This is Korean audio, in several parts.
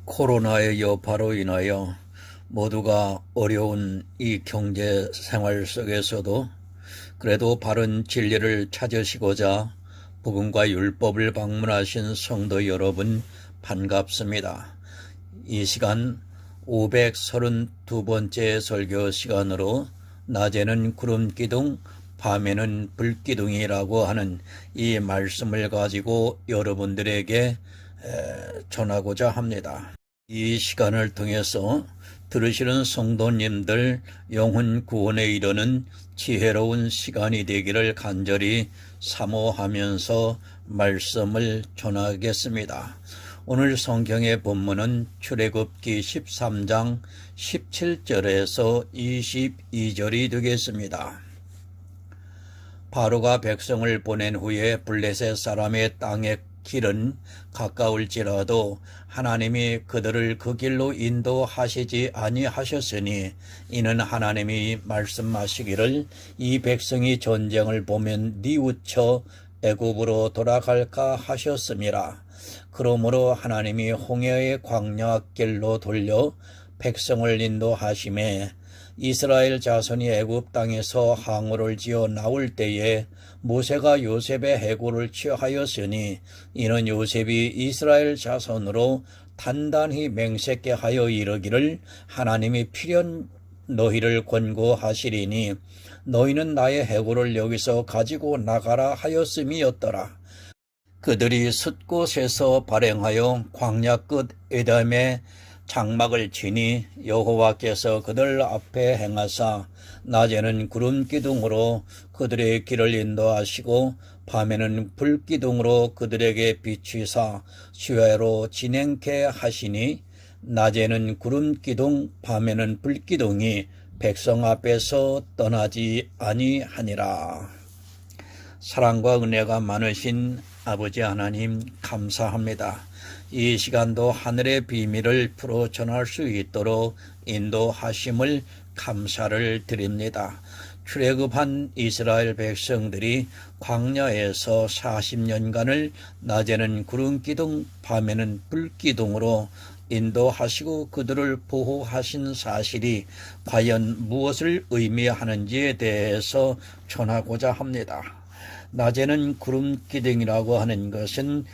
코로나의 여파로 인하여 모두가 어려운 이 경제 생활 속에서도 그래도 바른 진리를 찾으시고자 복음과 율법을 방문하신 성도 여러분 반갑습니다. 이 시간 532번째 설교 시간으로 낮에는 구름기둥 밤에는 불기둥이라고 하는 이 말씀을 가지고 여러분들에게 전하고자 합니다. 이 시간을 통해서 들으시는 성도님들 영혼 구원에 이르는 지혜로운 시간이 되기를 간절히 사모하면서 말씀을 전하겠습니다. 오늘 성경의 본문은 출애굽기 13장 17절에서 22절이 되겠습니다. 바로가 백성을 보낸 후에 블레셋 사람의 땅에 길은 가까울지라도 하나님이 그들을 그 길로 인도하시지 아니하셨으니 이는 하나님이 말씀하시기를 이 백성이 전쟁을 보면 뉘우쳐 애굽으로 돌아갈까 하셨음이라. 그러므로 하나님이 홍해의 광야 길로 돌려 백성을 인도하심에 이스라엘 자손이 애굽 땅에서 항우를 지어 나올 때에 모세가 요셉의 해골을 취하였으니 이는 요셉이 이스라엘 자손으로 단단히 맹세케 하여 이르기를 하나님이 필연 너희를 권고하시리니 너희는 나의 해골을 여기서 가지고 나가라 하였음이었더라. 그들이 숫곳에서 발행하여 광야 끝 에돔에 장막을 치니 여호와께서 그들 앞에 행하사 낮에는 구름기둥으로 그들의 길을 인도하시고 밤에는 불기둥으로 그들에게 비추사 수혜로 진행케 하시니 낮에는 구름기둥 밤에는 불기둥이 백성 앞에서 떠나지 아니하니라. 사랑과 은혜가 많으신 아버지 하나님 감사합니다. 이 시간도 하늘의 비밀을 풀어 전할 수 있도록 인도하심을 감사를 드립니다. 출애굽한 이스라엘 백성들이 광야에서 40년간을 낮에는 구름기둥 밤에는 불기둥으로 인도하시고 그들을 보호하신 사실이 과연 무엇을 의미하는지에 대해서 전하고자 합니다. 낮에는 구름기둥이라고 하는 것은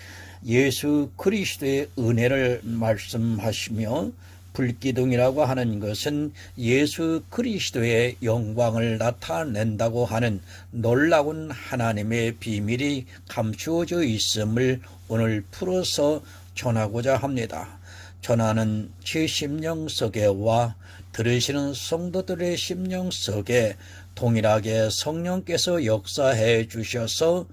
예수 그리스도의 은혜를 말씀하시며 불기둥이라고 하는 것은 예수 그리스도의 영광을 나타낸다고 하는 놀라운 하나님의 비밀이 감추어져 있음을 오늘 풀어서 전하고자 합니다. 전하는 제 심령 속에와 들으시는 성도들의 심령 속에 동일하게 성령께서 역사해 주셔서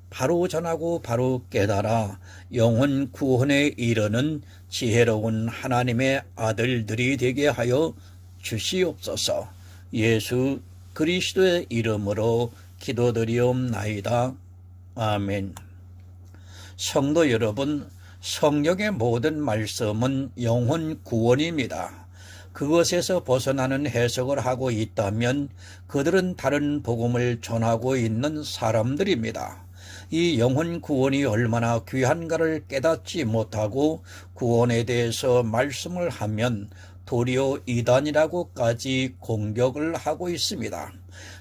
바로 전하고 바로 깨달아 영혼 구원에 이르는 지혜로운 하나님의 아들들이 되게 하여 주시옵소서. 예수 그리스도의 이름으로 기도드리옵나이다. 아멘. 성도 여러분, 성경의 모든 말씀은 영혼 구원입니다. 그것에서 벗어나는 해석을 하고 있다면 그들은 다른 복음을 전하고 있는 사람들입니다. 이 영혼 구원이 얼마나 귀한가를 깨닫지 못하고 구원에 대해서 말씀을 하면 도리어 이단이라고까지 공격을 하고 있습니다.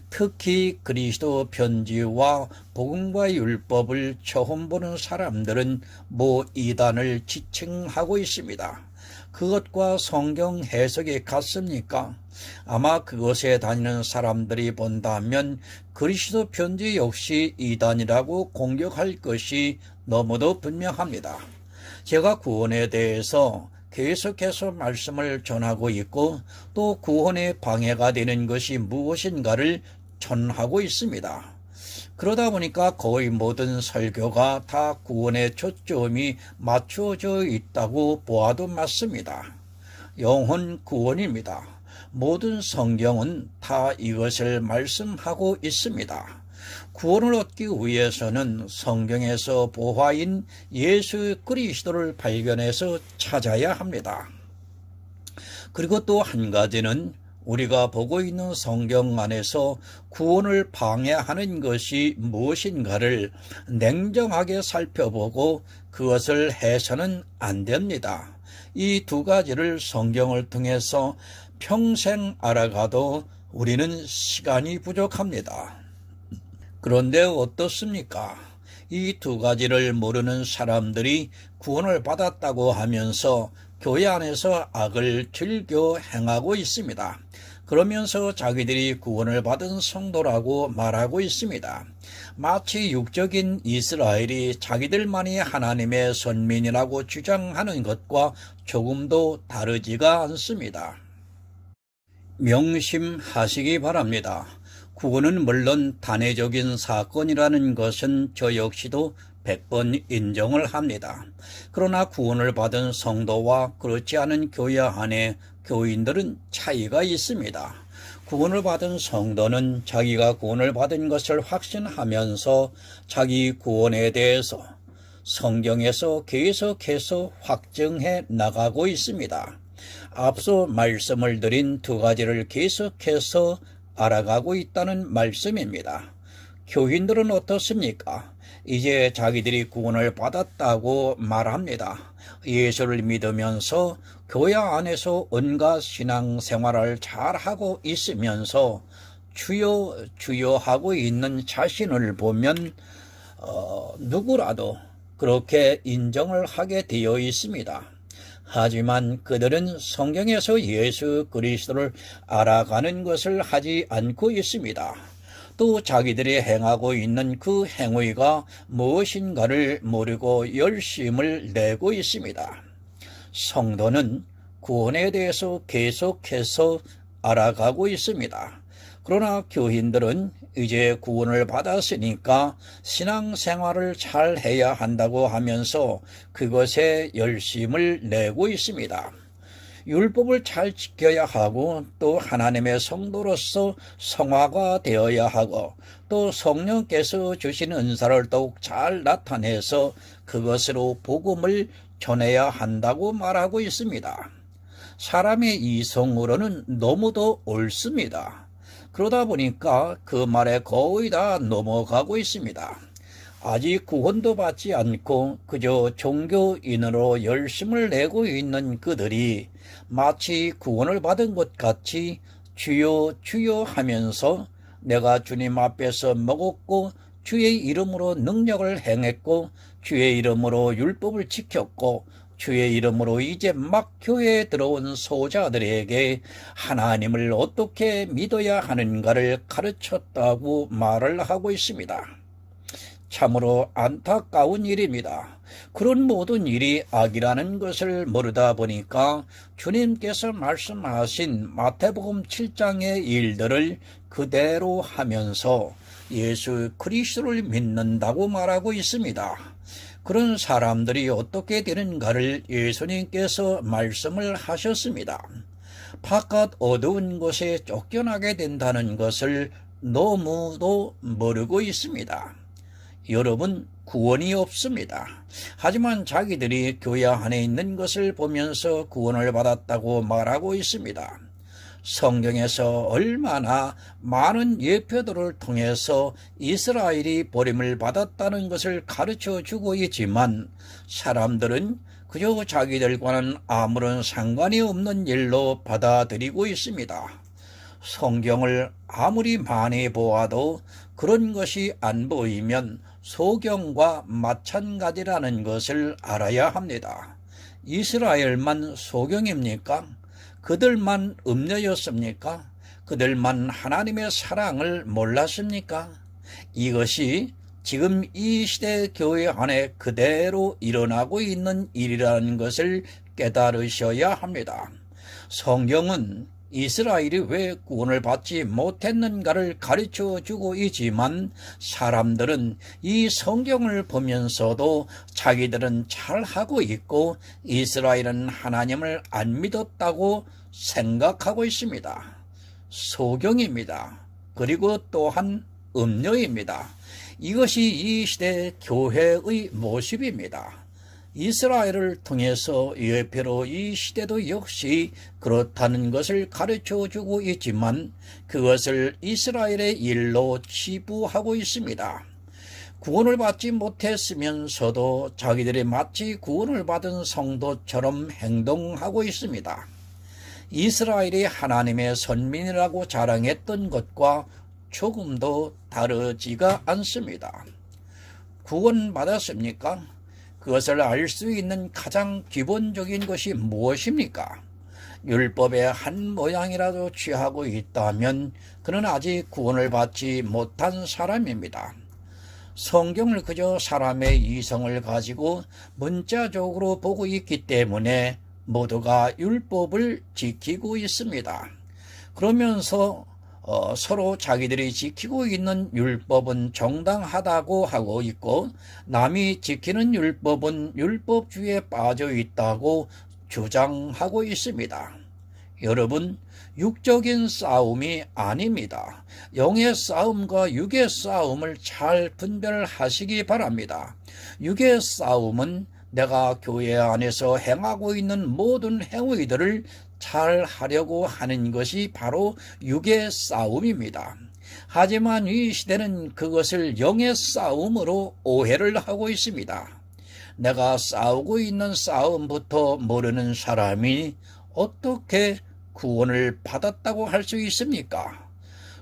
특히 그리스도 편지와 복음과 율법을 처음 보는 사람들은 이단을 지칭하고 있습니다. 그것과 성경 해석이 같습니까? 아마 그것에 다니는 사람들이 본다면 그리스도 편지 역시 이단이라고 공격할 것이 너무도 분명합니다. 제가 구원에 대해서 계속해서 말씀을 전하고 있고 또 구원에 방해가 되는 것이 무엇인가를 전하고 있습니다. 그러다 보니까 거의 모든 설교가 다 구원에 초점이 맞춰져 있다고 보아도 맞습니다. 영혼 구원입니다. 모든 성경은 다 이것을 말씀하고 있습니다. 구원을 얻기 위해서는 성경에서 보화인 예수 그리스도를 발견해서 찾아야 합니다. 그리고 또 한 가지는 우리가 보고 있는 성경 안에서 구원을 방해하는 것이 무엇인가를 냉정하게 살펴보고 그것을 해서는 안 됩니다. 이 두 가지를 성경을 통해서 평생 알아가도 우리는 시간이 부족합니다. 그런데 어떻습니까? 이 두 가지를 모르는 사람들이 구원을 받았다고 하면서 교회 안에서 악을 즐겨 행하고 있습니다. 그러면서 자기들이 구원을 받은 성도라고 말하고 있습니다. 마치 육적인 이스라엘이 자기들만이 하나님의 선민이라고 주장하는 것과 조금도 다르지가 않습니다. 명심하시기 바랍니다. 구원은 물론 단회적인 사건이라는 것은 저 역시도 100번 인정을 합니다. 그러나 구원을 받은 성도와 그렇지 않은 교회 안에 교인들은 차이가 있습니다. 구원을 받은 성도는 자기가 구원을 받은 것을 확신하면서 자기 구원에 대해서 성경에서 계속해서 확증해 나가고 있습니다. 앞서 말씀을 드린 두 가지를 계속해서 알아가고 있다는 말씀입니다. 교인들은 어떻습니까? 이제 자기들이 구원을 받았다고 말합니다. 예수를 믿으면서 교회 안에서 온갖 신앙생활을 잘하고 있으면서 주여 주여 하고 있는 자신을 보면 누구라도 그렇게 인정을 하게 되어 있습니다. 하지만 그들은 성경에서 예수 그리스도를 알아가는 것을 하지 않고 있습니다. 또 자기들이 행하고 있는 그 행위가 무엇인가를 모르고 열심을 내고 있습니다. 성도는 구원에 대해서 계속해서 알아가고 있습니다. 그러나 교인들은 이제 구원을 받았으니까 신앙생활을 잘 해야 한다고 하면서 그것에 열심을 내고 있습니다. 율법을 잘 지켜야 하고 또 하나님의 성도로서 성화가 되어야 하고 또 성령께서 주신 은사를 더욱 잘 나타내서 그것으로 복음을 전해야 한다고 말하고 있습니다. 사람의 이성으로는 너무도 옳습니다. 그러다 보니까 그 말에 거의 다 넘어가고 있습니다. 아직 구원도 받지 않고 그저 종교인으로 열심을 내고 있는 그들이 마치 구원을 받은 것 같이 주여 주여 하면서 내가 주님 앞에서 먹었고 주의 이름으로 능력을 행했고 주의 이름으로 율법을 지켰고 주의 이름으로 이제 막 교회에 들어온 소자들에게 하나님을 어떻게 믿어야 하는가를 가르쳤다고 말을 하고 있습니다. 참으로 안타까운 일입니다. 그런 모든 일이 악이라는 것을 모르다 보니까 주님께서 말씀하신 마태복음 7장의 일들을 그대로 하면서 예수 그리스도를 믿는다고 말하고 있습니다. 그런 사람들이 어떻게 되는가를 예수님께서 말씀을 하셨습니다. 바깥 어두운 곳에 쫓겨나게 된다는 것을 너무도 모르고 있습니다. 여러분, 구원이 없습니다. 하지만 자기들이 교회 안에 있는 것을 보면서 구원을 받았다고 말하고 있습니다. 성경에서 얼마나 많은 예표들을 통해서 이스라엘이 버림을 받았다는 것을 가르쳐 주고 있지만 사람들은 그저 자기들과는 아무런 상관이 없는 일로 받아들이고 있습니다. 성경을 아무리 많이 보아도 그런 것이 안 보이면 소경과 마찬가지라는 것을 알아야 합니다. 이스라엘만 소경입니까? 그들만 음녀였습니까? 그들만 하나님의 사랑을 몰랐습니까? 이것이 지금 이 시대 교회 안에 그대로 일어나고 있는 일이라는 것을 깨달으셔야 합니다. 성경은 이스라엘이 왜 구원을 받지 못했는가를 가르쳐 주고 있지만 사람들은 이 성경을 보면서도 자기들은 잘하고 있고 이스라엘은 하나님을 안 믿었다고 생각하고 있습니다. 소경입니다. 그리고 또한 음녀입니다. 이것이 이 시대 교회의 모습입니다. 이스라엘을 통해서 예표로 이 시대도 역시 그렇다는 것을 가르쳐주고 있지만 그것을 이스라엘의 일로 치부하고 있습니다. 구원을 받지 못했으면서도 자기들이 마치 구원을 받은 성도처럼 행동하고 있습니다. 이스라엘이 하나님의 선민이라고 자랑했던 것과 조금도 다르지가 않습니다. 구원받았습니까? 그것을 알 수 있는 가장 기본적인 것이 무엇입니까? 율법의 한 모양이라도 취하고 있다면 그는 아직 구원을 받지 못한 사람입니다. 성경을 그저 사람의 이성을 가지고 문자적으로 보고 있기 때문에 모두가 율법을 지키고 있습니다. 그러면서 서로 자기들이 지키고 있는 율법은 정당하다고 하고 있고 남이 지키는 율법은 율법주의에 빠져 있다고 주장하고 있습니다. 여러분, 육적인 싸움이 아닙니다. 영의 싸움과 육의 싸움을 잘 분별하시기 바랍니다. 육의 싸움은 내가 교회 안에서 행하고 있는 모든 행위들을 잘 하려고 하는 것이 바로 육의 싸움입니다. 하지만 이 시대는 그것을 영의 싸움으로 오해를 하고 있습니다. 내가 싸우고 있는 싸움부터 모르는 사람이 어떻게 구원을 받았다고 할 수 있습니까?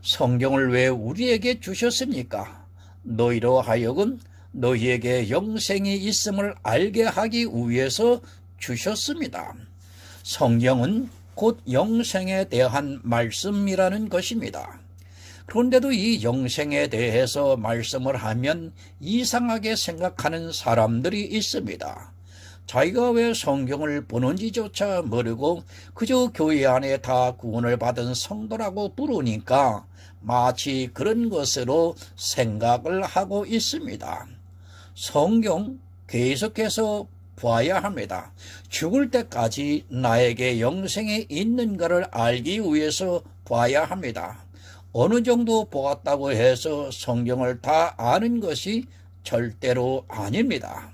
성경을 왜 우리에게 주셨습니까? 너희로 하여금 너희에게 영생이 있음을 알게 하기 위해서 주셨습니다. 성경은 곧 영생에 대한 말씀이라는 것입니다. 그런데도 이 영생에 대해서 말씀을 하면 이상하게 생각하는 사람들이 있습니다. 자기가 왜 성경을 보는지조차 모르고 그저 교회 안에 다 구원을 받은 성도라고 부르니까 마치 그런 것으로 생각을 하고 있습니다. 성경 계속해서 봐야 합니다. 죽을 때까지 나에게 영생이 있는가를 알기 위해서 봐야 합니다. 어느 정도 보았다고 해서 성경을 다 아는 것이 절대로 아닙니다.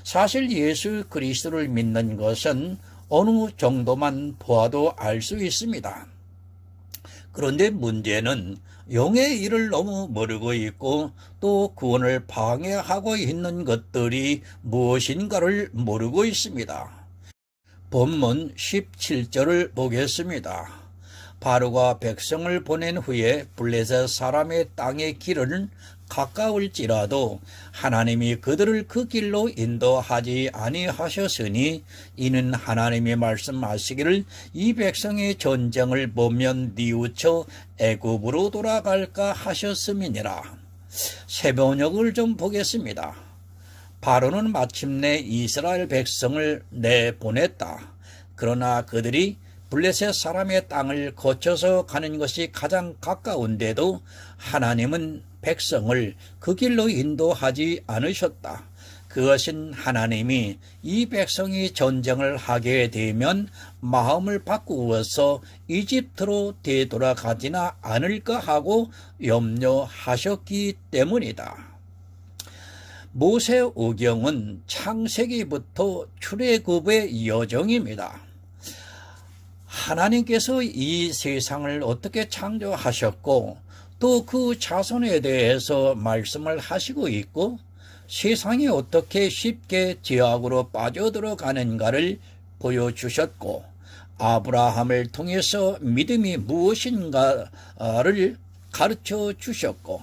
사실 예수 그리스도를 믿는 것은 어느 정도만 보아도 알 수 있습니다. 그런데 문제는 영의 일을 너무 모르고 있고 또 구원을 방해하고 있는 것들이 무엇인가를 모르고 있습니다. 본문 17절을 보겠습니다. 바로가 백성을 보낸 후에 블레셋 사람의 땅의 길은 가까울지라도 하나님이 그들을 그 길로 인도하지 아니하셨으니 이는 하나님이 말씀하시기를 이 백성의 전쟁을 보면 뉘우쳐 애굽으로 돌아갈까 하셨음이니라. 세번역을 좀 보겠습니다. 바로는 마침내 이스라엘 백성을 내보냈다. 그러나 그들이 블레셋 사람의 땅을 거쳐서 가는 것이 가장 가까운데도 하나님은 백성을 그 길로 인도하지 않으셨다. 그것은 하나님이 이 백성이 전쟁을 하게 되면 마음을 바꾸어서 이집트로 되돌아가지나 않을까 하고 염려하셨기 때문이다. 모세오경은 창세기부터 출애굽의 여정입니다. 하나님께서 이 세상을 어떻게 창조하셨고 또 그 자손에 대해서 말씀을 하시고 있고 세상이 어떻게 쉽게 죄악으로 빠져들어가는가를 보여주셨고 아브라함을 통해서 믿음이 무엇인가를 가르쳐 주셨고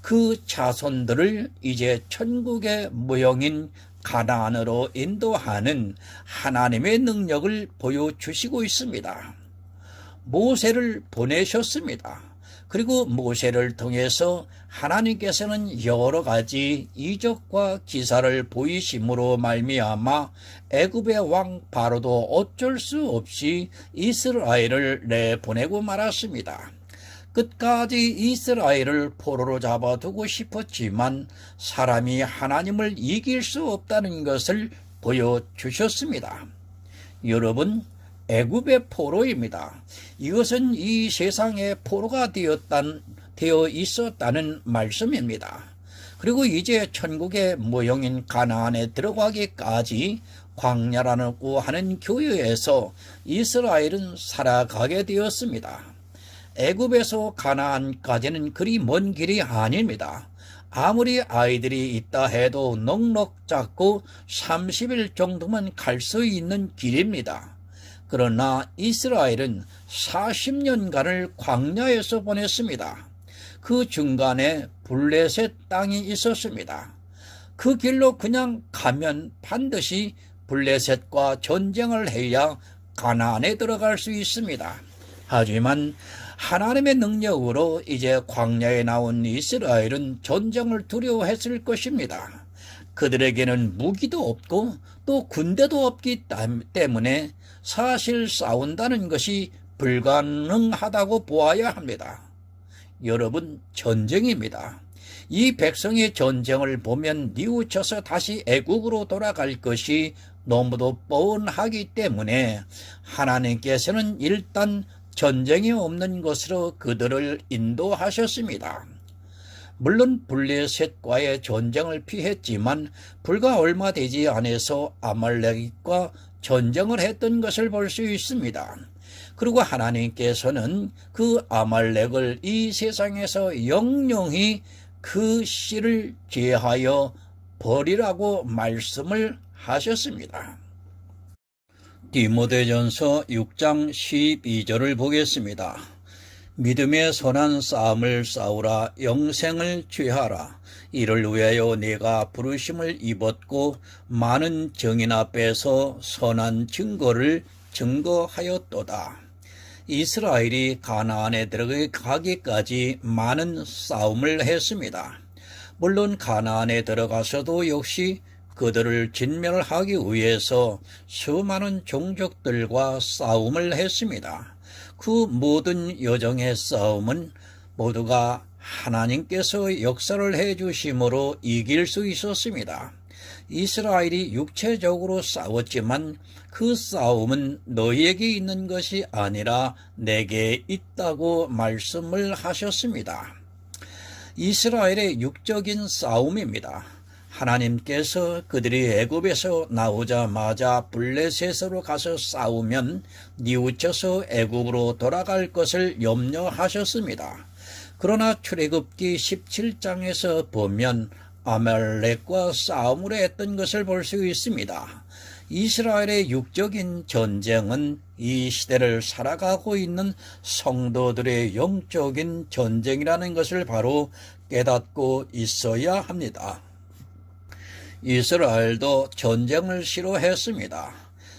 그 자손들을 이제 천국의 모형인 가나안으로 인도하는 하나님의 능력을 보여주시고 있습니다. 모세를 보내셨습니다. 그리고 모세를 통해서 하나님께서는 여러 가지 이적과 기사를 보이심으로 말미암아 애굽의 왕 바로도 어쩔 수 없이 이스라엘을 내보내고 말았습니다. 끝까지 이스라엘을 포로로 잡아두고 싶었지만 사람이 하나님을 이길 수 없다는 것을 보여주셨습니다. 여러분, 애굽의 포로입니다. 이것은 이 세상의 포로가 되어 있었다는 말씀입니다. 그리고 이제 천국의 모형인 가나안에 들어가기까지 광야라고 하는 교회에서 이스라엘은 살아가게 되었습니다. 애굽에서 가나안까지는 그리 먼 길이 아닙니다. 아무리 아이들이 있다 해도 넉넉 잡고 30일 정도만 갈 수 있는 길입니다. 그러나 이스라엘은 40년간을 광야에서 보냈습니다. 그 중간에 블레셋 땅이 있었습니다. 그 길로 그냥 가면 반드시 블레셋과 전쟁을 해야 가나안에 들어갈 수 있습니다. 하지만 하나님의 능력으로 이제 광야에 나온 이스라엘은 전쟁을 두려워했을 것입니다. 그들에게는 무기도 없고 또 군대도 없기 때문에 사실 싸운다는 것이 불가능하다고 보아야 합니다. 여러분, 전쟁입니다. 이 백성의 전쟁을 보면 뉘우쳐서 다시 애국으로 돌아갈 것이 너무도 뻔하기 때문에 하나님께서는 일단 전쟁이 없는 곳으로 그들을 인도하셨습니다. 물론 블레셋과의 전쟁을 피했지만 불과 얼마 되지 않아서 아말렉과 전쟁을 했던 것을 볼 수 있습니다. 그리고 하나님께서는 그 아말렉을 이 세상에서 영영히 그 씨를 제하여 버리라고 말씀을 하셨습니다. 디모데전서 6장 12절을 보겠습니다. 믿음의 선한 싸움을 싸우라. 영생을 취하라. 이를 위하여 내가 부르심을 입었고 많은 정인 앞에서 선한 증거를 증거하였도다. 이스라엘이 가나안에 들어가기까지 많은 싸움을 했습니다. 물론 가나안에 들어가서도 역시 그들을 진멸하기 위해서 수많은 종족들과 싸움을 했습니다. 그 모든 여정의 싸움은 모두가 하나님께서 역사를 해주심으로 이길 수 있었습니다. 이스라엘이 육체적으로 싸웠지만 그 싸움은 너희에게 있는 것이 아니라 내게 있다고 말씀을 하셨습니다. 이스라엘의 육적인 싸움입니다. 하나님께서 그들이 애굽에서 나오자마자 블레셋으로 가서 싸우면 뉘우쳐서 애굽으로 돌아갈 것을 염려하셨습니다. 그러나 출애굽기 17장에서 보면 아말렉과 싸움을 했던 것을 볼 수 있습니다. 이스라엘의 육적인 전쟁은 이 시대를 살아가고 있는 성도들의 영적인 전쟁이라는 것을 바로 깨닫고 있어야 합니다. 이스라엘도 전쟁을 싫어했습니다.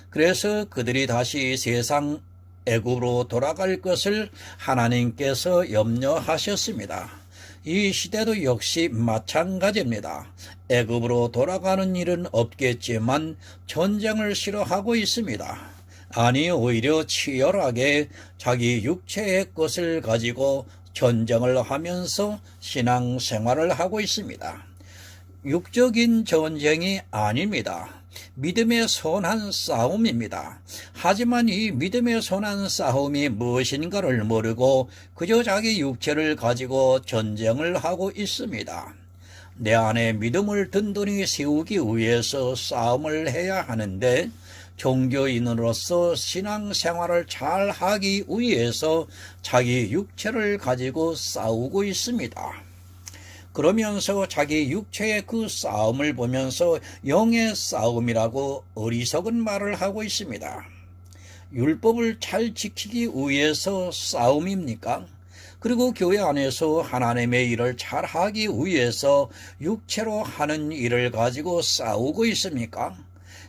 그래서 그들이 다시 세상 애굽으로 돌아갈 것을 하나님께서 염려하셨습니다. 이 시대도 역시 마찬가지입니다. 애굽으로 돌아가는 일은 없겠지만 전쟁을 싫어하고 있습니다. 아니, 오히려 치열하게 자기 육체의 것을 가지고 전쟁을 하면서 신앙생활을 하고 있습니다. 육적인 전쟁이 아닙니다. 믿음의 선한 싸움입니다. 하지만 이 믿음의 선한 싸움이 무엇인가를 모르고 그저 자기 육체를 가지고 전쟁을 하고 있습니다. 내 안에 믿음을 든든히 세우기 위해서 싸움을 해야 하는데 종교인으로서 신앙생활을 잘 하기 위해서 자기 육체를 가지고 싸우고 있습니다. 그러면서 자기 육체의 그 싸움을 보면서 영의 싸움이라고 어리석은 말을 하고 있습니다. 율법을 잘 지키기 위해서 싸움입니까? 그리고 교회 안에서 하나님의 일을 잘 하기 위해서 육체로 하는 일을 가지고 싸우고 있습니까?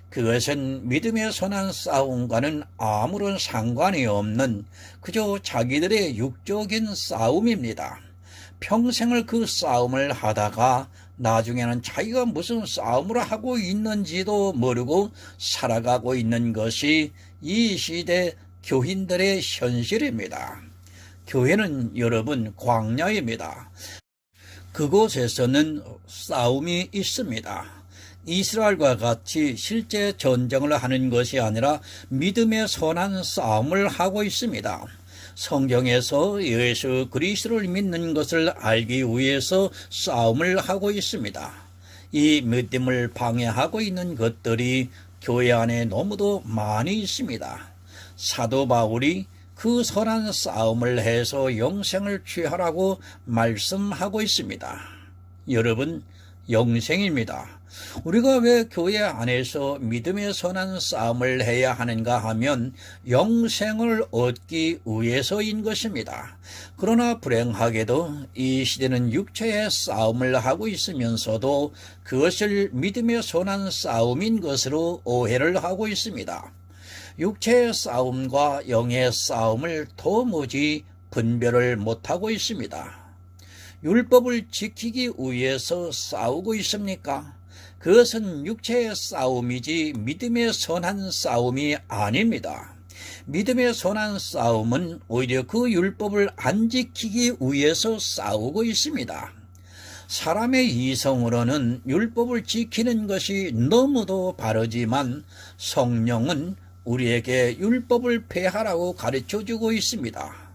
그것은 믿음의 선한 싸움과는 아무런 상관이 없는 그저 자기들의 육적인 싸움입니다. 평생을 그 싸움을 하다가 나중에는 자기가 무슨 싸움을 하고 있는지도 모르고 살아가고 있는 것이 이 시대 교인들의 현실입니다. 교회는 여러분 광야입니다. 그곳에서는 싸움이 있습니다. 이스라엘과 같이 실제 전쟁을 하는 것이 아니라 믿음의 선한 싸움을 하고 있습니다. 성경에서 예수 그리스도를 믿는 것을 알기 위해서 싸움을 하고 있습니다. 이 믿음을 방해하고 있는 것들이 교회 안에 너무도 많이 있습니다. 사도 바울이 그 선한 싸움을 해서 영생을 취하라고 말씀하고 있습니다. 여러분, 영생입니다. 우리가 왜 교회 안에서 믿음의 선한 싸움을 해야 하는가 하면 영생을 얻기 위해서인 것입니다. 그러나 불행하게도 이 시대는 육체의 싸움을 하고 있으면서도 그것을 믿음의 선한 싸움인 것으로 오해를 하고 있습니다. 육체의 싸움과 영의 싸움을 도무지 분별을 못하고 있습니다. 율법을 지키기 위해서 싸우고 있습니까? 그것은 육체의 싸움이지 믿음의 선한 싸움이 아닙니다. 믿음의 선한 싸움은 오히려 그 율법을 안 지키기 위해서 싸우고 있습니다. 사람의 이성으로는 율법을 지키는 것이 너무도 바르지만 성령은 우리에게 율법을 폐하라고 가르쳐주고 있습니다.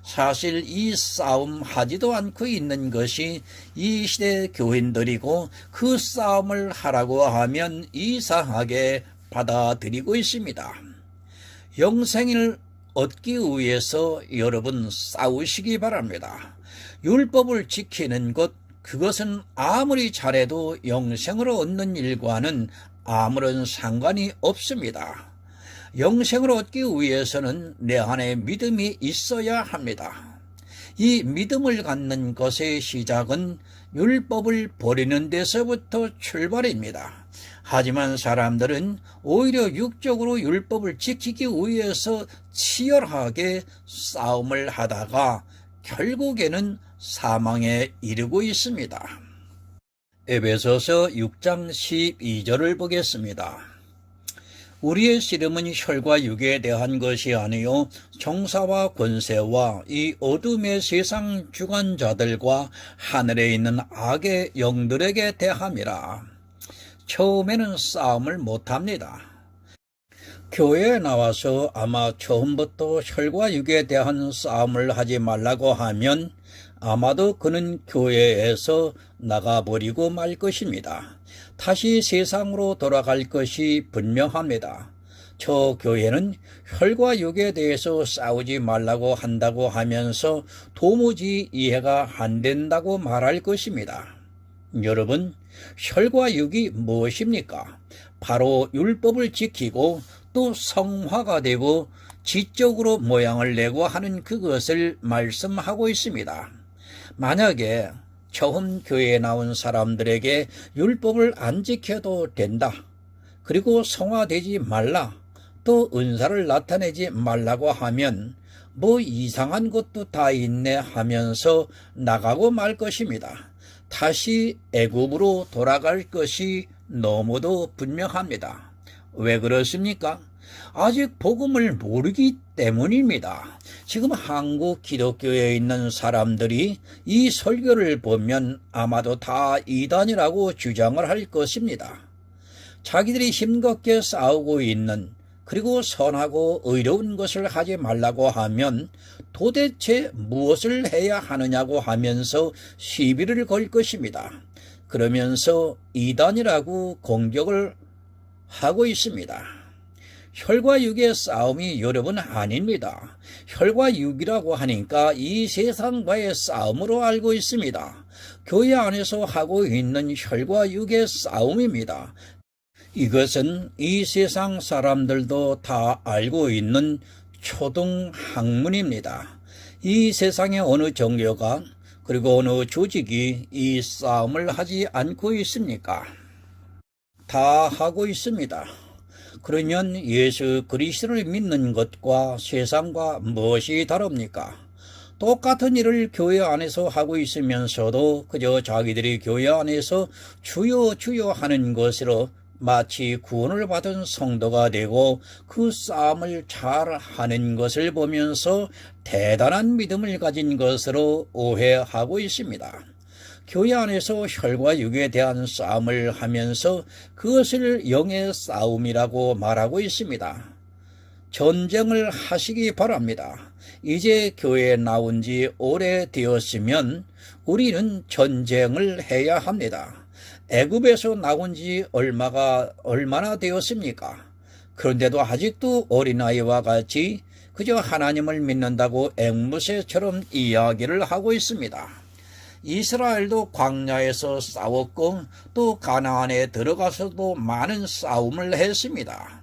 사실 이 싸움 하지도 않고 있는 것이 이 시대 교인들이고 그 싸움을 하라고 하면 이상하게 받아들이고 있습니다. 영생을 얻기 위해서 여러분 싸우시기 바랍니다. 율법을 지키는 것, 그것은 아무리 잘해도 영생을 얻는 일과는 아무런 상관이 없습니다. 영생을 얻기 위해서는 내 안에 믿음이 있어야 합니다. 이 믿음을 갖는 것의 시작은 율법을 버리는 데서부터 출발입니다. 하지만 사람들은 오히려 육적으로 율법을 지키기 위해서 치열하게 싸움을 하다가 결국에는 사망에 이르고 있습니다. 에베소서 6장 12절을 보겠습니다. 우리의 씨름은 혈과 육에 대한 것이 아니요 정사와 권세와 이 어둠의 세상 주관자들과 하늘에 있는 악의 영들에게 대함이라. 처음에는 싸움을 못합니다. 교회에 나와서 아마 처음부터 혈과 육에 대한 싸움을 하지 말라고 하면 아마도 그는 교회에서 나가버리고 말 것입니다. 다시 세상으로 돌아갈 것이 분명합니다. 저 교회는 혈과 육에 대해서 싸우지 말라고 한다고 하면서 도무지 이해가 안 된다고 말할 것입니다. 여러분, 혈과 육이 무엇입니까? 바로 율법을 지키고 또 성화가 되고 지적으로 모양을 내고 하는 그것을 말씀하고 있습니다. 만약에 처음 교회에 나온 사람들에게 율법을 안 지켜도 된다, 그리고 성화되지 말라, 또 은사를 나타내지 말라고 하면 뭐 이상한 것도 다 있네 하면서 나가고 말 것입니다. 다시 애굽으로 돌아갈 것이 너무도 분명합니다. 왜 그렇습니까? 아직 복음을 모르기 때문입니다. 지금 한국 기독교에 있는 사람들이 이 설교를 보면 아마도 다 이단이라고 주장을 할 것입니다. 자기들이 힘겹게 싸우고 있는, 그리고 선하고 의로운 것을 하지 말라고 하면 도대체 무엇을 해야 하느냐고 하면서 시비를 걸 것입니다. 그러면서 이단이라고 공격을 하고 있습니다. 혈과 육의 싸움이 여러분 아닙니다. 혈과 육이라고 하니까 이 세상과의 싸움으로 알고 있습니다. 교회 안에서 하고 있는 혈과 육의 싸움입니다. 이것은 이 세상 사람들도 다 알고 있는 초등학문입니다. 이 세상의 어느 종교가 그리고 어느 조직이 이 싸움을 하지 않고 있습니까? 다 하고 있습니다. 그러면 예수 그리스도를 믿는 것과 세상과 무엇이 다릅니까? 똑같은 일을 교회 안에서 하고 있으면서도 그저 자기들이 교회 안에서 주여 주여 하는 것으로 마치 구원을 받은 성도가 되고 그 싸움을 잘 하는 것을 보면서 대단한 믿음을 가진 것으로 오해하고 있습니다. 교회 안에서 혈과 육에 대한 싸움을 하면서 그것을 영의 싸움이라고 말하고 있습니다. 전쟁을 하시기 바랍니다. 이제 교회에 나온 지 오래되었으면 우리는 전쟁을 해야 합니다. 애굽에서 나온 지 얼마나 되었습니까? 그런데도 아직도 어린아이와 같이 그저 하나님을 믿는다고 앵무새처럼 이야기를 하고 있습니다. 이스라엘도 광야에서 싸웠고 또 가나안에 들어가서도 많은 싸움을 했습니다.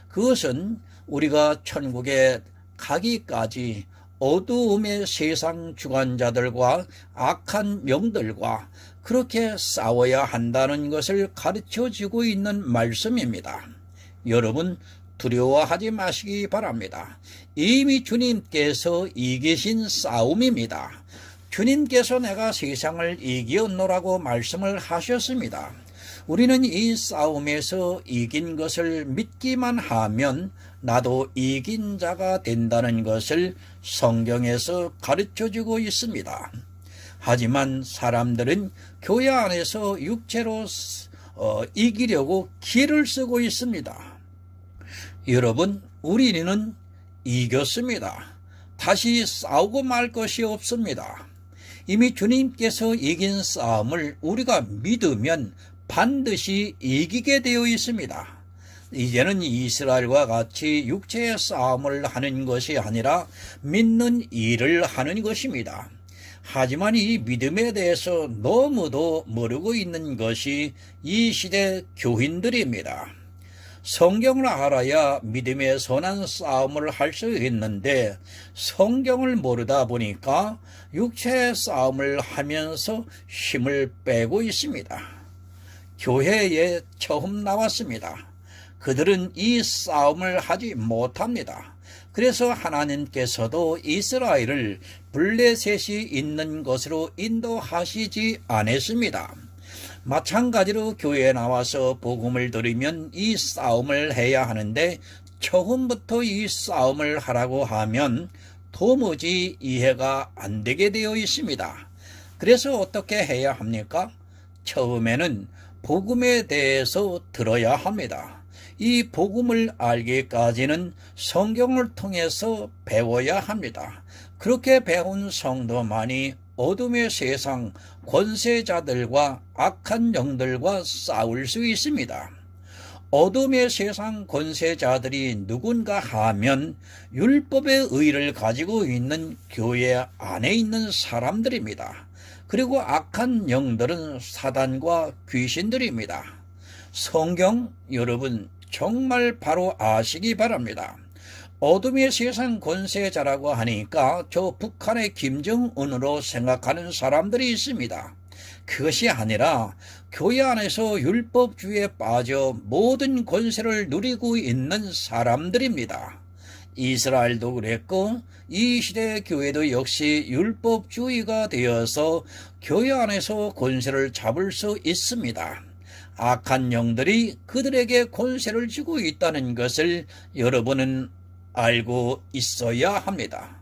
그것은 우리가 천국에 가기까지 어두움의 세상 주관자들과 악한 영들과 그렇게 싸워야 한다는 것을 가르쳐주고 있는 말씀입니다. 여러분, 두려워하지 마시기 바랍니다. 이미 주님께서 이기신 싸움입니다. 주님께서 내가 세상을 이겼노라고 말씀을 하셨습니다. 우리는 이 싸움에서 이긴 것을 믿기만 하면 나도 이긴 자가 된다는 것을 성경에서 가르쳐주고 있습니다. 하지만 사람들은 교회 안에서 육체로 이기려고 기를 쓰고 있습니다. 여러분, 우리는 이겼습니다. 다시 싸우고 말 것이 없습니다. 이미 주님께서 이긴 싸움을 우리가 믿으면 반드시 이기게 되어 있습니다. 이제는 이스라엘과 같이 육체의 싸움을 하는 것이 아니라 믿는 일을 하는 것입니다. 하지만 이 믿음에 대해서 너무도 모르고 있는 것이 이 시대 교인들입니다. 성경을 알아야 믿음의 선한 싸움을 할 수 있는데 성경을 모르다 보니까 육체의 싸움을 하면서 힘을 빼고 있습니다. 교회에 처음 나왔습니다. 그들은 이 싸움을 하지 못합니다. 그래서 하나님께서도 이스라엘을 블레셋이 있는 곳으로 인도하시지 않았습니다. 마찬가지로 교회에 나와서 복음을 들으면 이 싸움을 해야 하는데 처음부터 이 싸움을 하라고 하면 도무지 이해가 안 되게 되어 있습니다. 그래서 어떻게 해야 합니까? 처음에는 복음에 대해서 들어야 합니다. 이 복음을 알기까지는 성경을 통해서 배워야 합니다. 그렇게 배운 성도만이 어둠의 세상 권세자들과 악한 영들과 싸울 수 있습니다. 어둠의 세상 권세자들이 누군가 하면 율법의 의를 가지고 있는 교회 안에 있는 사람들입니다. 그리고 악한 영들은 사단과 귀신들입니다. 성경 여러분 정말 바로 아시기 바랍니다. 어둠의 세상 권세자라고 하니까 저 북한의 김정은으로 생각하는 사람들이 있습니다. 그것이 아니라 교회 안에서 율법주의에 빠져 모든 권세를 누리고 있는 사람들입니다. 이스라엘도 그랬고 이 시대의 교회도 역시 율법주의가 되어서 교회 안에서 권세를 잡을 수 있습니다. 악한 영들이 그들에게 권세를 쥐고 있다는 것을 여러분은 알고 있어야 합니다.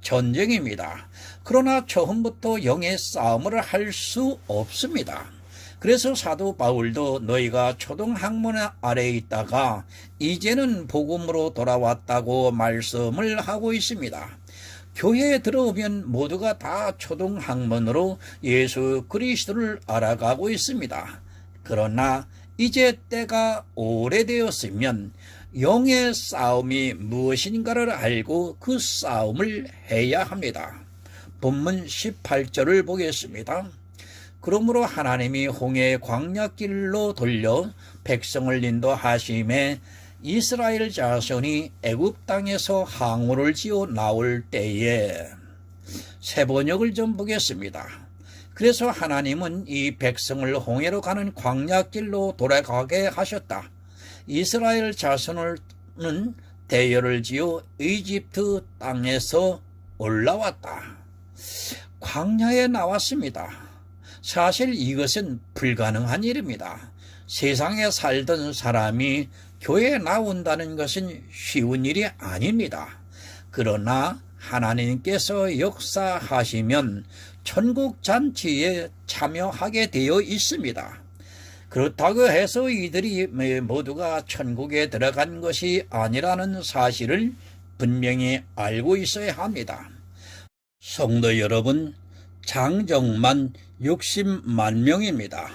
전쟁입니다. 그러나 처음부터 영의 싸움을 할 수 없습니다. 그래서 사도 바울도 너희가 초등학문 아래에 있다가 이제는 복음으로 돌아왔다고 말씀을 하고 있습니다. 교회에 들어오면 모두가 다 초등학문으로 예수 그리스도를 알아가고 있습니다. 그러나 이제 때가 오래되었으면 영의 싸움이 무엇인가를 알고 그 싸움을 해야 합니다. 본문 18절을 보겠습니다. 그러므로 하나님이 홍해의 광야길로 돌려 백성을 인도하심에 이스라엘 자손이 애굽 땅에서 항우를 지어 나올 때에 세 번역을 좀 보겠습니다. 그래서 하나님은 이 백성을 홍해로 가는 광야길로 돌아가게 하셨다. 이스라엘 자손은 대열을 지어 이집트 땅에서 올라왔다. 광야에 나왔습니다. 사실 이것은 불가능한 일입니다. 세상에 살던 사람이 교회에 나온다는 것은 쉬운 일이 아닙니다. 그러나 하나님께서 역사하시면 천국 잔치에 참여하게 되어 있습니다. 그렇다고 해서 이들이 모두가 천국에 들어간 것이 아니라는 사실을 분명히 알고 있어야 합니다. 성도 여러분, 장정만 60만 명입니다.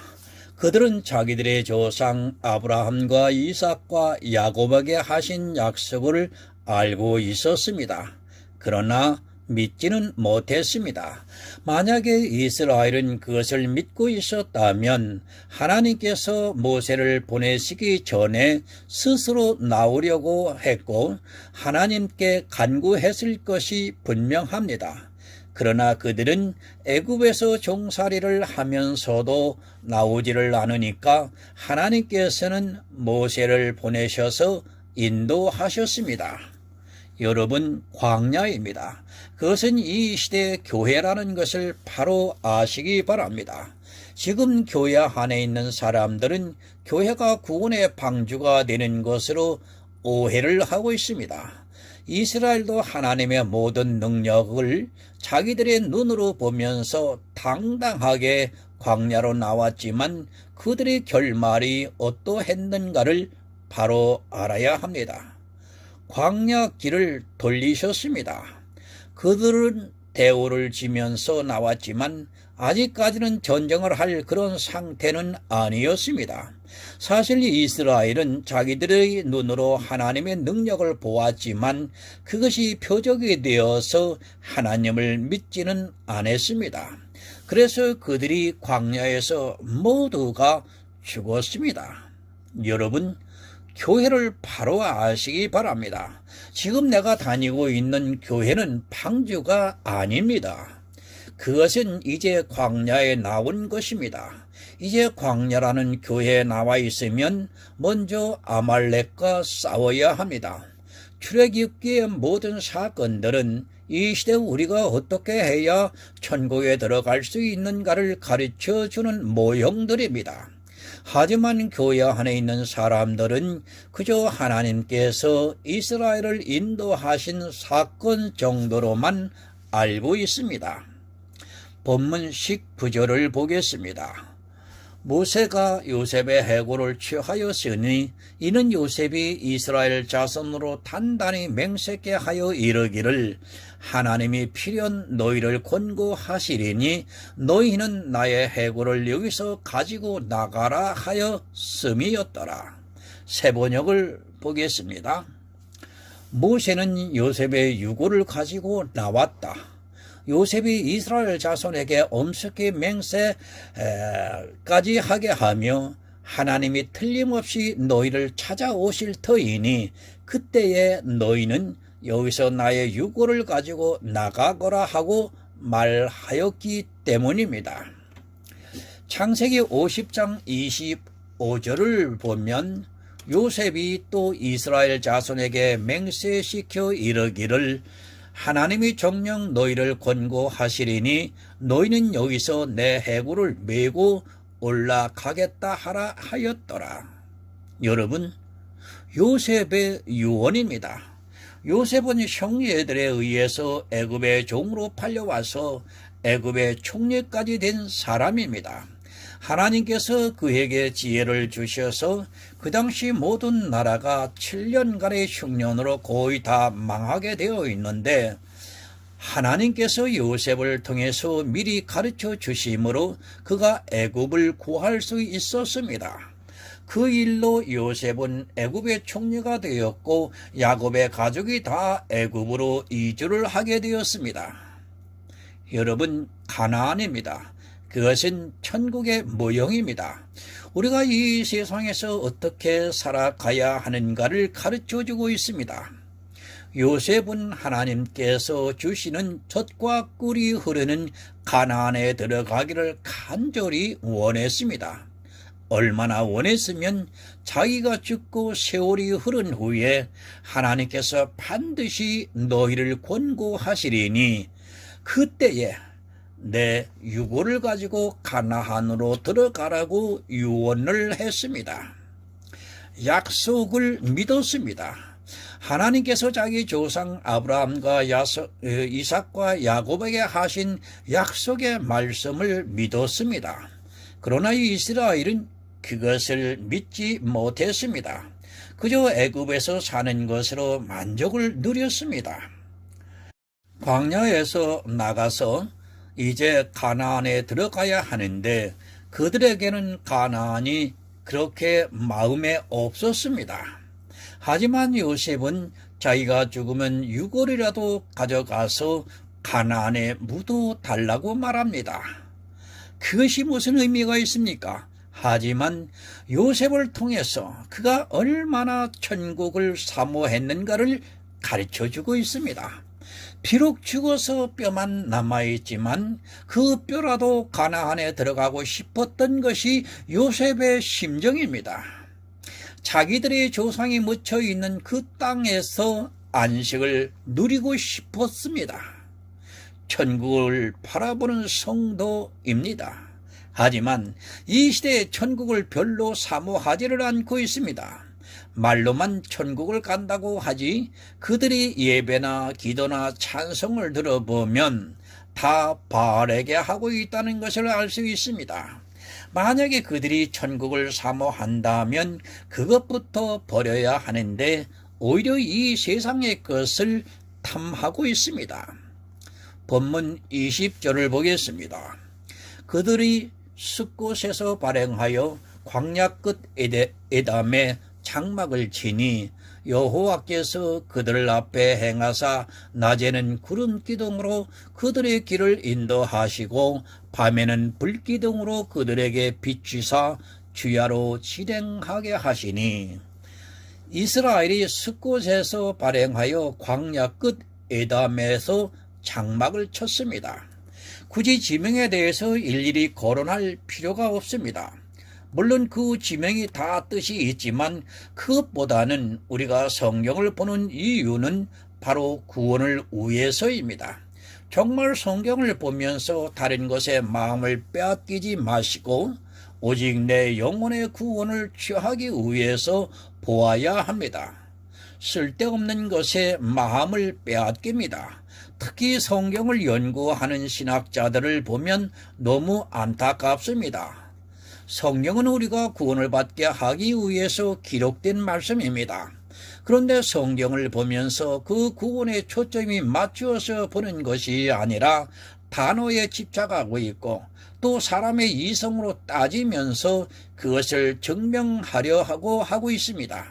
그들은 자기들의 조상 아브라함과 이삭과 야곱에게 하신 약속을 알고 있었습니다. 그러나 믿지는 못했습니다. 만약에 이스라엘은 그것을 믿고 있었다면 하나님께서 모세를 보내시기 전에 스스로 나오려고 했고 하나님께 간구했을 것이 분명합니다. 그러나 그들은 애굽에서 종살이를 하면서도 나오지를 않으니까 하나님께서는 모세를 보내셔서 인도하셨습니다. 여러분, 광야입니다. 그것은 이 시대의 교회라는 것을 바로 아시기 바랍니다. 지금 교회 안에 있는 사람들은 교회가 구원의 방주가 되는 것으로 오해를 하고 있습니다. 이스라엘도 하나님의 모든 능력을 자기들의 눈으로 보면서 당당하게 광야로 나왔지만 그들의 결말이 어떠했는가를 바로 알아야 합니다. 광야 길을 돌리셨습니다. 그들은 대오를 지면서 나왔지만 아직까지는 전쟁을 할 그런 상태는 아니었습니다. 사실 이스라엘은 자기들의 눈으로 하나님의 능력을 보았지만 그것이 표적이 되어서 하나님을 믿지는 않았습니다. 그래서 그들이 광야에서 모두가 죽었습니다. 여러분, 교회를 바로 아시기 바랍니다. 지금 내가 다니고 있는 교회는 방주가 아닙니다. 그것은 이제 광야에 나온 것입니다. 이제 광야라는 교회에 나와 있으면 먼저 아말렉과 싸워야 합니다. 출애굽기의 모든 사건들은 이 시대 우리가 어떻게 해야 천국에 들어갈 수 있는가를 가르쳐주는 모형들입니다. 하지만 교회 안에 있는 사람들은 그저 하나님께서 이스라엘을 인도하신 사건 정도로만 알고 있습니다. 본문 19절을 보겠습니다. 모세가 요셉의 해골을 취하였으니 이는 요셉이 이스라엘 자손으로 단단히 맹세케 하여 이르기를 하나님이 필연 너희를 권고하시리니 너희는 나의 해골을 여기서 가지고 나가라 하였음이었더라. 세번역을 보겠습니다. 모세는 요셉의 유고를 가지고 나왔다. 요셉이 이스라엘 자손에게 엄숙히 맹세까지 하게 하며 하나님이 틀림없이 너희를 찾아오실 터이니 그때에 너희는 여기서 나의 유고를 가지고 나가거라 하고 말하였기 때문입니다. 창세기 50장 25절을 보면 요셉이 또 이스라엘 자손에게 맹세시켜 이르기를 하나님이 정녕 너희를 권고하시리니 너희는 여기서 내 해골을 메고 올라가겠다 하라 하였더라. 여러분, 요셉의 유언입니다. 요셉은 형제들에 의해서 애굽의 종으로 팔려와서 애굽의 총리까지 된 사람입니다. 하나님께서 그에게 지혜를 주셔서 그 당시 모든 나라가 7년간의 흉년으로 거의 다 망하게 되어 있는데 하나님께서 요셉을 통해서 미리 가르쳐 주심으로 그가 애굽을 구할 수 있었습니다. 그 일로 요셉은 애굽의 총리가 되었고 야곱의 가족이 다 애굽으로 이주를 하게 되었습니다. 여러분, 가나안입니다. 그것은 천국의 모형입니다. 우리가 이 세상에서 어떻게 살아가야 하는가를 가르쳐주고 있습니다. 요셉은 하나님께서 주시는 젖과 꿀이 흐르는 가나안에 들어가기를 간절히 원했습니다. 얼마나 원했으면 자기가 죽고 세월이 흐른 후에 하나님께서 반드시 너희를 권고하시리니 그때에 내 유고를 가지고 가나안으로 들어가라고 유언을 했습니다. 약속을 믿었습니다. 하나님께서 자기 조상 아브라함과 이삭과 야곱에게 하신 약속의 말씀을 믿었습니다. 그러나 이스라엘은 그것을 믿지 못했습니다. 그저 애굽에서 사는 것으로 만족을 누렸습니다. 광야에서 나가서 이제 가나안에 들어가야 하는데 그들에게는 가나안이 그렇게 마음에 없었습니다. 하지만 요셉은 자기가 죽으면 유골이라도 가져가서 가나안에 묻어달라고 말합니다. 그것이 무슨 의미가 있습니까? 하지만 요셉을 통해서 그가 얼마나 천국을 사모했는가를 가르쳐주고 있습니다. 비록 죽어서 뼈만 남아있지만 그 뼈라도 가나안에 들어가고 싶었던 것이 요셉의 심정입니다. 자기들의 조상이 묻혀있는 그 땅에서 안식을 누리고 싶었습니다. 천국을 바라보는 성도입니다. 하지만 이 시대에 천국을 별로 사모하지를 않고 있습니다. 말로만 천국을 간다고 하지 그들이 예배나 기도나 찬송을 들어보면 다 바알에게 하고 있다는 것을 알 수 있습니다. 만약에 그들이 천국을 사모한다면 그것부터 버려야 하는데 오히려 이 세상의 것을 탐하고 있습니다. 본문 20절을 보겠습니다. 그들이 숫곳에서 발행하여 광야 끝 에담에 장막을 치니 여호와께서 그들 앞에 행하사 낮에는 구름 기둥으로 그들의 길을 인도하시고 밤에는 불 기둥으로 그들에게 비추사 주야로 진행하게 하시니 이스라엘이 숫곳에서 발행하여 광야 끝 에담에서 장막을 쳤습니다. 굳이 지명에 대해서 일일이 거론할 필요가 없습니다. 물론 그 지명이 다 뜻이 있지만 그것보다는 우리가 성경을 보는 이유는 바로 구원을 위해서입니다. 정말 성경을 보면서 다른 것에 마음을 빼앗기지 마시고 오직 내 영혼의 구원을 취하기 위해서 보아야 합니다. 쓸데없는 것에 마음을 빼앗깁니다. 특히 성경을 연구하는 신학자들을 보면 너무 안타깝습니다. 성경은 우리가 구원을 받게 하기 위해서 기록된 말씀입니다. 그런데 성경을 보면서 그 구원에 초점이 맞추어서 보는 것이 아니라 단어에 집착하고 있고 또 사람의 이성으로 따지면서 그것을 증명하려 하고 있습니다.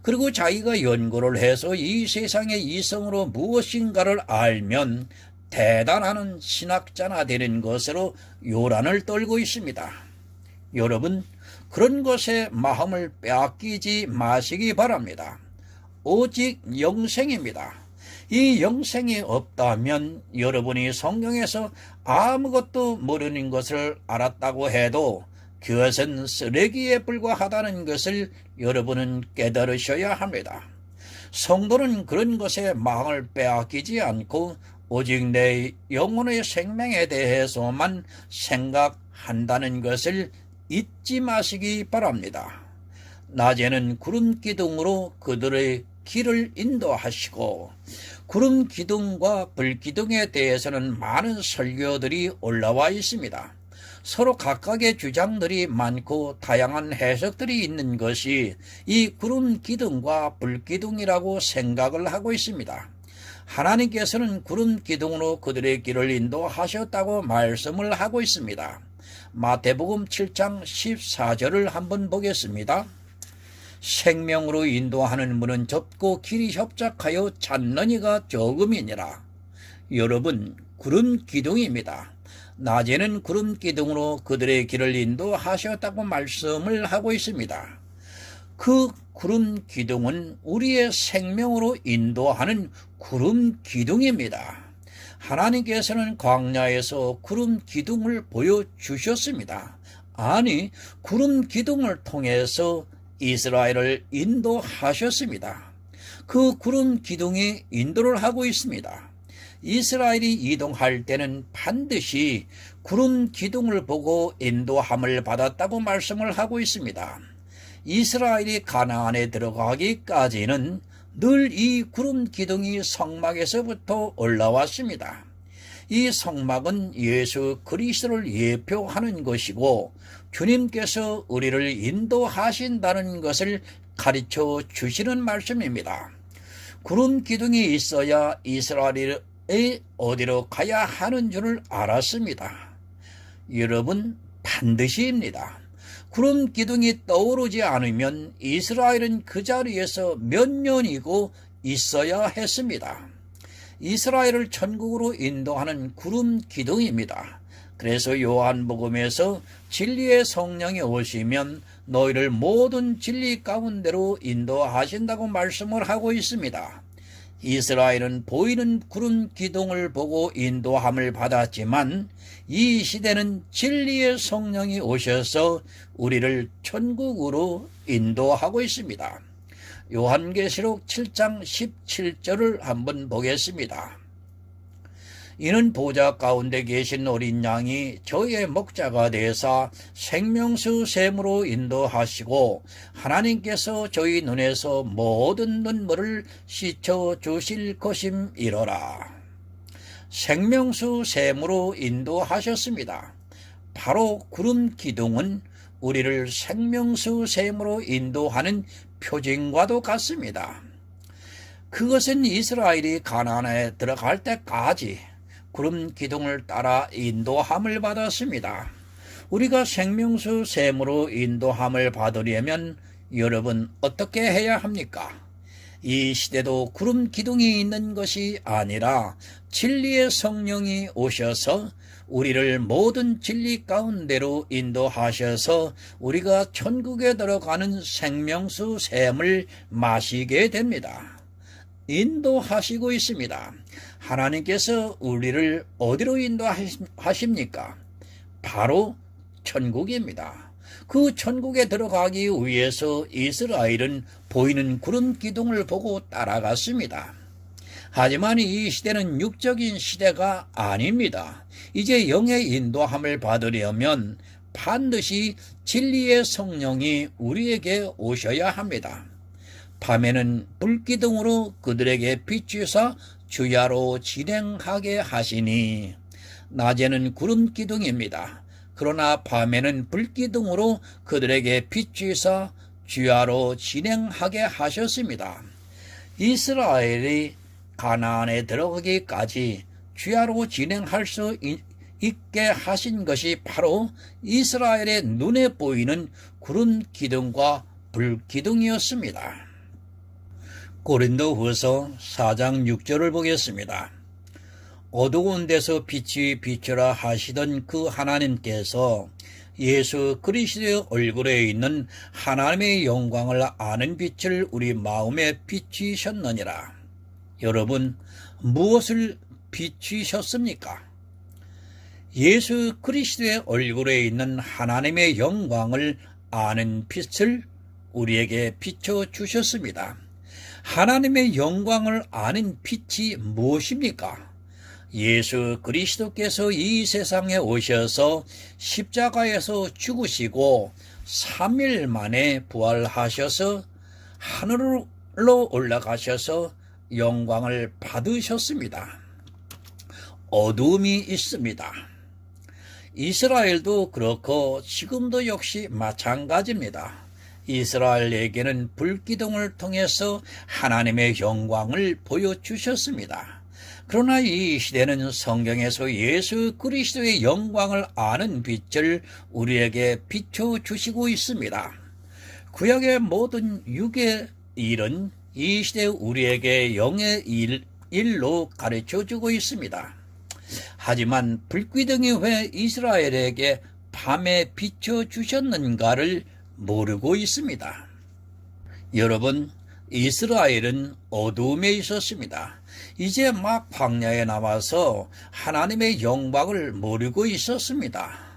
그리고 자기가 연구를 해서 이 세상의 이성으로 무엇인가를 알면 대단한 신학자나 되는 것으로 요란을 떨고 있습니다. 여러분, 그런 것에 마음을 빼앗기지 마시기 바랍니다. 오직 영생입니다. 이 영생이 없다면 여러분이 성경에서 아무것도 모르는 것을 알았다고 해도 그것은 쓰레기에 불과하다는 것을 여러분은 깨달으셔야 합니다. 성도는 그런 것에 마음을 빼앗기지 않고 오직 내 영혼의 생명에 대해서만 생각한다는 것을 잊지 마시기 바랍니다. 낮에는 구름 기둥으로 그들의 길을 인도하시고 구름 기둥과 불 기둥에 대해서는 많은 설교들이 올라와 있습니다. 서로 각각의 주장들이 많고 다양한 해석들이 있는 것이 이 구름 기둥과 불 기둥이라고 생각을 하고 있습니다. 하나님께서는 구름 기둥으로 그들의 길을 인도하셨다고 말씀을 하고 있습니다. 마태복음 7장 14절을 한번 보겠습니다. 생명으로 인도하는 문은 좁고 길이 협착하여 찾는 이가 적음이니라. 여러분, 구름 기둥입니다. 낮에는 구름 기둥으로 그들의 길을 인도하셨다고 말씀을 하고 있습니다. 그 구름 기둥은 우리의 생명으로 인도하는 구름 기둥입니다. 하나님께서는 광야에서 구름 기둥을 보여주셨습니다. 아니, 구름 기둥을 통해서 이스라엘을 인도하셨습니다. 그 구름 기둥이 인도를 하고 있습니다. 이스라엘이 이동할 때는 반드시 구름 기둥을 보고 인도함을 받았다고 말씀을 하고 있습니다. 이스라엘이 가나안에 들어가기까지는 늘 이 구름 기둥이 성막에서부터 올라왔습니다. 이 성막은 예수 그리스도를 예표하는 것이고 주님께서 우리를 인도하신다는 것을 가르쳐 주시는 말씀입니다. 구름 기둥이 있어야 이스라엘이 어디로 가야 하는 줄을 알았습니다. 여러분, 반드시입니다. 구름 기둥이 떠오르지 않으면 이스라엘은 그 자리에서 몇 년이고 있어야 했습니다. 이스라엘을 천국으로 인도하는 구름 기둥입니다. 그래서 요한복음에서 진리의 성령이 오시면 너희를 모든 진리 가운데로 인도하신다고 말씀을 하고 있습니다. 이스라엘은 보이는 구름 기둥을 보고 인도함을 받았지만 이 시대는 진리의 성령이 오셔서 우리를 천국으로 인도하고 있습니다. 요한계시록 7장 17절을 한번 보겠습니다. 이는 보좌 가운데 계신 어린 양이 저희의 목자가 되사 생명수 샘으로 인도하시고 하나님께서 저희 눈에서 모든 눈물을 씻어 주실 것임이로라. 생명수 샘으로 인도하셨습니다. 바로 구름 기둥은 우리를 생명수 샘으로 인도하는 표징과도 같습니다. 그것은 이스라엘이 가나안에 들어갈 때까지 구름 기둥을 따라 인도함을 받았습니다. 우리가 생명수 샘으로 인도함을 받으려면 여러분 어떻게 해야 합니까? 이 시대도 구름 기둥이 있는 것이 아니라 진리의 성령이 오셔서 우리를 모든 진리 가운데로 인도하셔서 우리가 천국에 들어가는 생명수 샘을 마시게 됩니다. 인도하시고 있습니다. 하나님께서 우리를 어디로 인도하십니까? 바로 천국입니다. 그 천국에 들어가기 위해서 이스라엘은 보이는 구름 기둥을 보고 따라갔습니다. 하지만 이 시대는 육적인 시대가 아닙니다. 이제 영의 인도함을 받으려면 반드시 진리의 성령이 우리에게 오셔야 합니다. 밤에는 불기둥으로 그들에게 비추사 주야로 진행하게 하시니 낮에는 구름 기둥입니다. 그러나 밤에는 불기둥으로 그들에게 비추사 주야로 진행하게 하셨습니다. 이스라엘이 가나안에 들어가기까지 주야로 진행할 수 있게 하신 것이 바로 이스라엘의 눈에 보이는 구름 기둥과 불 기둥이었습니다. 고린도후서 4장 6절을 보겠습니다. 어두운 데서 빛이 비추라 하시던 그 하나님께서 예수 그리스도의 얼굴에 있는 하나님의 영광을 아는 빛을 우리 마음에 비추셨느니라. 여러분, 무엇을 비추셨습니까? 예수 그리스도의 얼굴에 있는 하나님의 영광을 아는 빛을 우리에게 비춰주셨습니다. 하나님의 영광을 아는 빛이 무엇입니까? 예수 그리스도께서 이 세상에 오셔서 십자가에서 죽으시고 3일 만에 부활하셔서 하늘로 올라가셔서 영광을 받으셨습니다. 어두움이 있습니다. 이스라엘도 그렇고 지금도 역시 마찬가지입니다. 이스라엘에게는 불기둥을 통해서 하나님의 영광을 보여주셨습니다. 그러나 이 시대는 성경에서 예수 그리스도의 영광을 아는 빛을 우리에게 비춰주시고 있습니다. 구약의 모든 육의 일은 이 시대 우리에게 영의 일로 가르쳐주고 있습니다. 하지만 불기둥이 왜 이스라엘에게 밤에 비춰주셨는가를 모르고 있습니다. 여러분, 이스라엘은 어두움에 있었습니다. 이제 막 광야에 나와서 하나님의 영광을 모르고 있었습니다.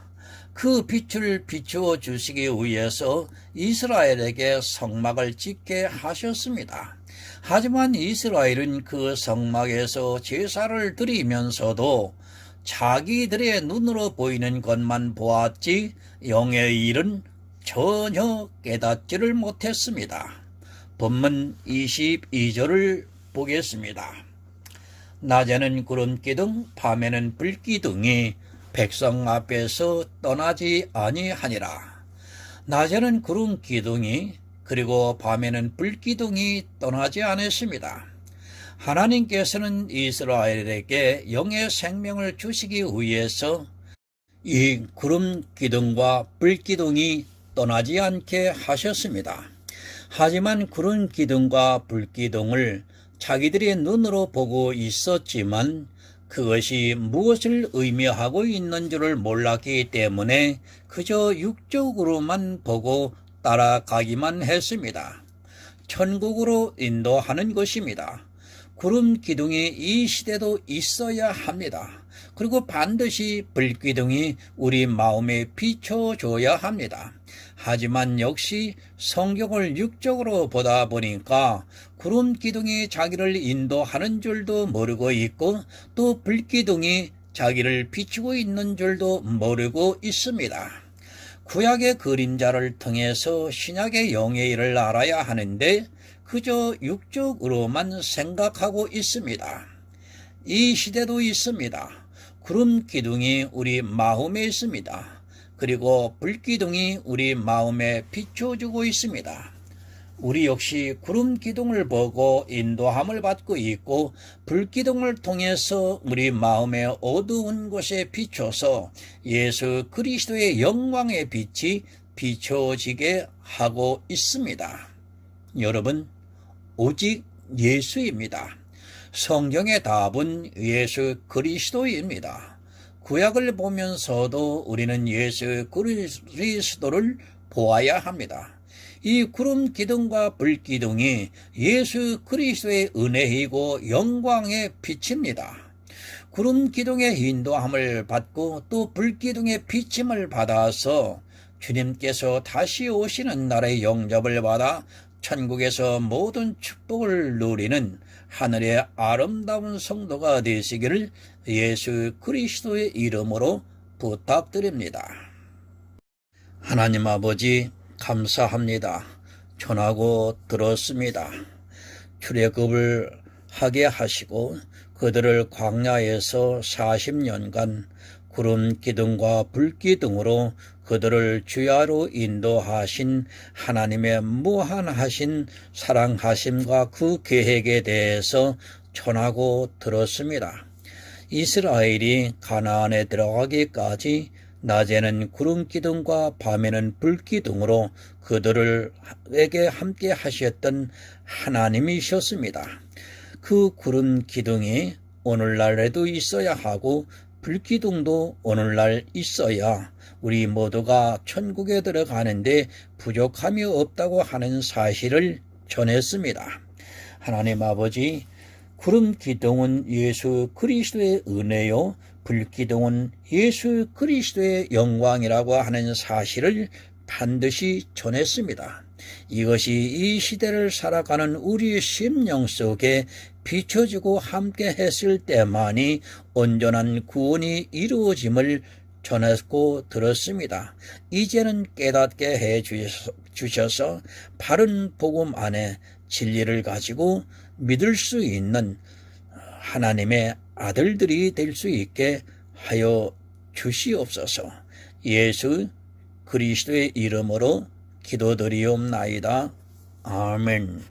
그 빛을 비추어 주시기 위해서 이스라엘에게 성막을 짓게 하셨습니다. 하지만 이스라엘은 그 성막에서 제사를 드리면서도 자기들의 눈으로 보이는 것만 보았지 영의 일은 전혀 깨닫지를 못했습니다. 본문 22절을 보겠습니다. 낮에는 구름기둥 밤에는 불기둥이 백성 앞에서 떠나지 아니하니라. 낮에는 구름기둥이 그리고 밤에는 불기둥이 떠나지 않았습니다. 하나님께서는 이스라엘에게 영의 생명을 주시기 위해서 이 구름기둥과 불기둥이 떠나지 않게 하셨습니다. 하지만 구름기둥과 불기둥을 자기들의 눈으로 보고 있었지만 그것이 무엇을 의미하고 있는 줄을 몰랐기 때문에 그저 육적으로만 보고 따라가기만 했습니다. 천국으로 인도하는 것입니다. 구름 기둥이 이 시대도 있어야 합니다. 그리고 반드시 불기둥이 우리 마음에 비춰줘야 합니다. 하지만 역시 성경을 육적으로 보다 보니까 구름 기둥이 자기를 인도하는 줄도 모르고 있고 또 불기둥이 자기를 비추고 있는 줄도 모르고 있습니다. 구약의 그림자를 통해서 신약의 영의 일을 알아야 하는데 그저 육적으로만 생각하고 있습니다. 이 시대도 있습니다. 구름 기둥이 우리 마음에 있습니다. 그리고 불기둥이 우리 마음에 비춰주고 있습니다. 우리 역시 구름 기둥을 보고 인도함을 받고 있고 불기둥을 통해서 우리 마음의 어두운 곳에 비춰서 예수 그리스도의 영광의 빛이 비춰지게 하고 있습니다. 여러분, 오직 예수입니다. 성경의 답은 예수 그리스도입니다. 구약을 보면서도 우리는 예수 그리스도를 보아야 합니다. 이 구름 기둥과 불 기둥이 예수 그리스도의 은혜이고 영광의 빛입니다. 구름 기둥의 인도함을 받고 또 불 기둥의 비침을 받아서 주님께서 다시 오시는 날의 영접을 받아 천국에서 모든 축복을 누리는 하늘의 아름다운 성도가 되시기를 예수 그리스도의 이름으로 부탁드립니다. 하나님 아버지, 감사합니다. 전하고 들었습니다. 출애굽을 하게 하시고 그들을 광야에서 40년간 구름 기둥과 불 기둥으로 그들을 주야로 인도하신 하나님의 무한하신 사랑하심과 그 계획에 대해서 전하고 들었습니다. 이스라엘이 가나안에 들어가기까지 낮에는 구름 기둥과 밤에는 불 기둥으로 그들에게 함께 하셨던 하나님이셨습니다. 그 구름 기둥이 오늘날에도 있어야 하고 불기둥도 오늘날 있어야 우리 모두가 천국에 들어가는데 부족함이 없다고 하는 사실을 전했습니다. 하나님 아버지, 구름 기둥은 예수 그리스도의 은혜요, 불기둥은 예수 그리스도의 영광이라고 하는 사실을 반드시 전했습니다. 이것이 이 시대를 살아가는 우리의 심령 속에 비춰지고 함께 했을 때만이 온전한 구원이 이루어짐을 전했고 들었습니다. 이제는 깨닫게 해 주셔서 바른 복음 안에 진리를 가지고 믿을 수 있는 하나님의 아들들이 될 수 있게 하여 주시옵소서. 예수 그리스도의 이름으로 기도드리옵나이다. 아멘.